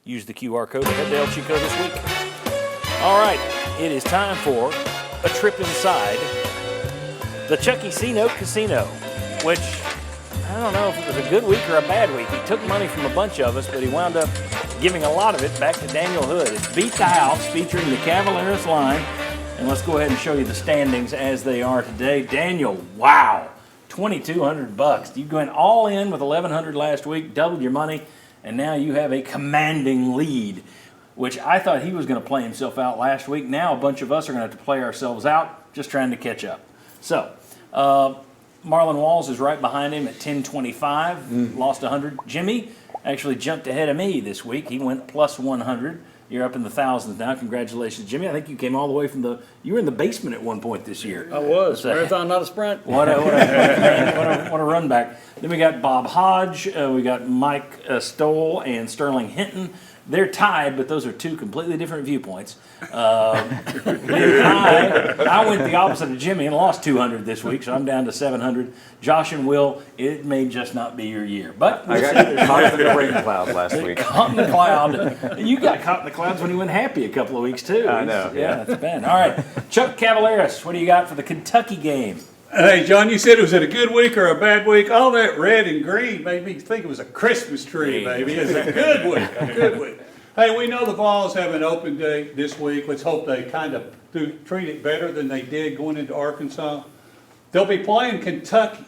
Use the QR code to head to El Chico this week. All right, it is time for a trip inside the Chucky C Note Casino, which I don't know if it was a good week or a bad week. He took money from a bunch of us, but he wound up giving a lot of it back to Daniel Hood. It's Beat the House featuring the Cavaleros line. And let's go ahead and show you the standings as they are today. Daniel, wow, $2,200. You went all in with $1,100 last week, doubled your money, and now you have a commanding lead, which I thought he was going to play himself out last week. Now a bunch of us are going to have to play ourselves out, just trying to catch up. So, Marlon Walls is right behind him at 1025, lost 100. Jimmy actually jumped ahead of me this week. He went plus 100. You're up in the thousands now. Congratulations, Jimmy. I think you came all the way from you were in the basement at one point this year. I was. Marathon, not a sprint. What a run back. Then we got Bob Hodge. We got Mike Stoll and Sterling Hinton. They're tied, but those are two completely different viewpoints. I went the opposite of Jimmy and lost 200 this week, so I'm down to 700. Josh and Will, it may just not be your year. But I got caught in the rain cloud last week. Caught in the cloud. You got caught in the clouds when you went happy a couple of weeks, too. I know. Yeah, that's bad. All right. Chuck Cavaleros, what do you got for the Kentucky game? Hey, John, you said it was a good week or a bad week. All that red and green made me think it was a Christmas tree, baby. It's a good week, a good week. Hey, we know the Vols have an open day this week. Let's hope they kind of treat it better than they did going into Arkansas. They'll be playing Kentucky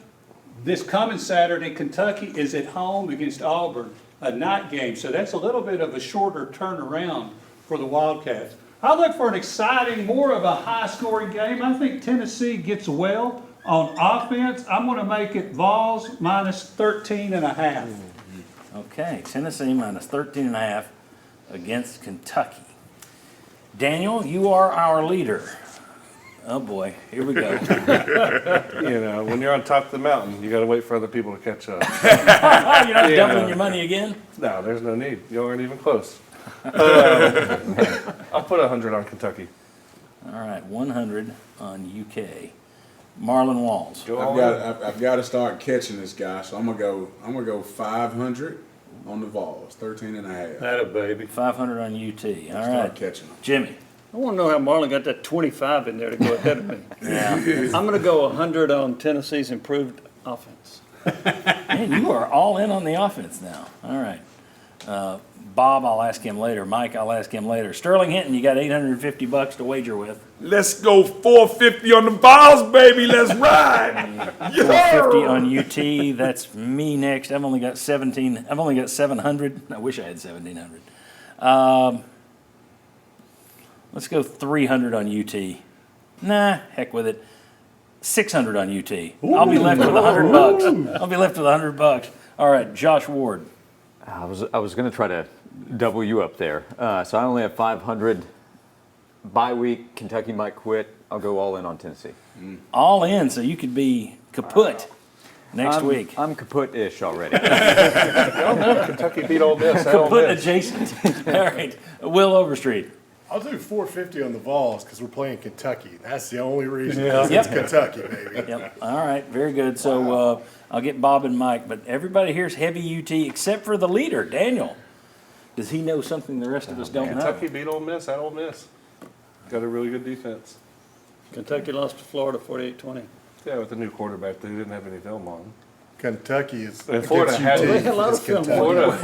this coming Saturday. Kentucky is at home against Auburn, a night game. So that's a little bit of a shorter turnaround for the Wildcats. I look for an exciting, more of a high-scoring game. I think Tennessee gets well on offense. I'm going to make it Vols minus 13.5. Okay, Tennessee minus 13.5 against Kentucky. Daniel, you are our leader. Oh boy, here we go. You know, when you're on top of the mountain, you got to wait for other people to catch up. You're not doubling your money again? No, there's no need. You aren't even close. I'll put 100 on Kentucky. All right, 100 on UK. Marlon Walls. I've got to start catching this guy, so I'm gonna go 500 on the Vols, 13.5. That a baby. 500 on UT. All Start right, catching them. Jimmy. I want to know how Marlon got that 25 in there to go ahead of me. Yeah. I'm going to go 100 on Tennessee's improved offense. Man, you are all in on the offense now. All right. Bob, I'll ask him later. Mike, I'll ask him later. Sterling Hinton, you got $850 to wager with. Let's go 450 on the Vols, baby. Let's ride. 450 on UT. That's me next. I've only got 700. I wish I had 1,700. Let's go 300 on UT. Nah, heck with it. 600 on UT. I'll be left with $100. I'll be left with $100. All right, Josh Ward. I was going to try to double you up there. So I only have 500. Bye week, Kentucky might quit. I'll go all in on Tennessee. All in, so you could be kaput next week. I'm kaput-ish already. Kentucky beat Ole Miss. Kaput adjacent. All right, Will Overstreet. I'll do 450 on the Vols because we're playing Kentucky. That's the only reason. Yep. It's Kentucky, baby. Yep. All right, very good. So I'll get Bob and Mike, but everybody here's heavy UT except for the leader, Daniel. Does he know something the rest of us don't know? Kentucky beat Ole Miss at Ole Miss. Got a really good defense. Kentucky lost to Florida 48-20. Yeah, with the new quarterback, they didn't have any film on. Kentucky is And Florida against had UT. it. They had a lot It's of film. Kentucky.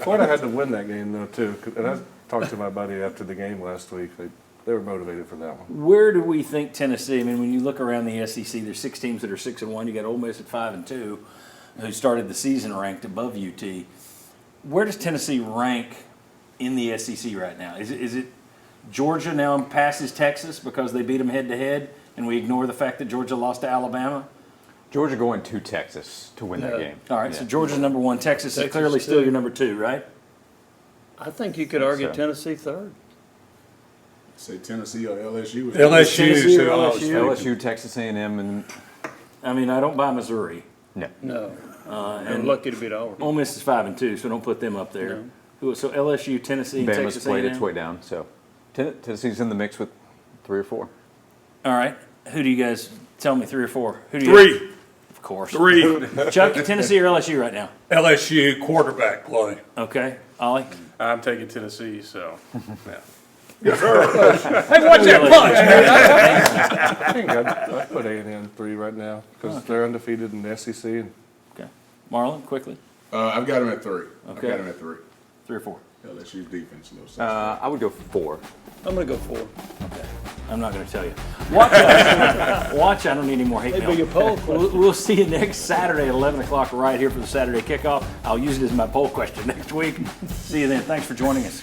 Florida had to win that game, though, too. And I talked to my buddy after the game last week. They were motivated for that one. Where do we think Tennessee? I mean, when you look around the SEC, there's 6 teams that are 6-1. You got Ole Miss at 5-2, who started the season ranked above UT. Where does Tennessee rank in the SEC right now? Is it Georgia now passes Texas because they beat them head to head, and we ignore the fact that Georgia lost to Alabama? Georgia going to Texas to win that game. All right, so Georgia's number 1. Texas is clearly still your number 2, right? I think you could argue so. Tennessee third. Say Tennessee or LSU. LSU. Tennessee or so I was LSU? thinking. LSU, Texas A&M, and I mean, I don't buy Missouri. no. No. And And lucky to beat Auburn. Ole Miss is 5-2, so don't put them up there. So LSU, Tennessee, and Bama's Texas played A&M? its way down. So Tennessee's in the mix with 3 or 4. All right. Who do you guys tell me 3 or 4? Who do 3. Of course. 3. Chuck, Tennessee or LSU right now? LSU quarterback play. Okay. Ollie? I'm taking Tennessee, so. Yeah. Hey, watch that punch, man. I think I'd put A&M 3 right now because they're undefeated in the SEC. And Okay. Marlon, quickly. I've got him at 3. I've Okay. got him at 3. 3 or 4? LSU's defense, a little suspect. I would go 4. I'm gonna go 4. Okay. I'm not going to tell you. Watch us. Watch. I don't need any more hate Maybe mail. your poll We'll see you next Saturday at 11 o'clock right here for the Saturday kickoff. I'll use it as my poll question next week. See you then. Thanks for joining us.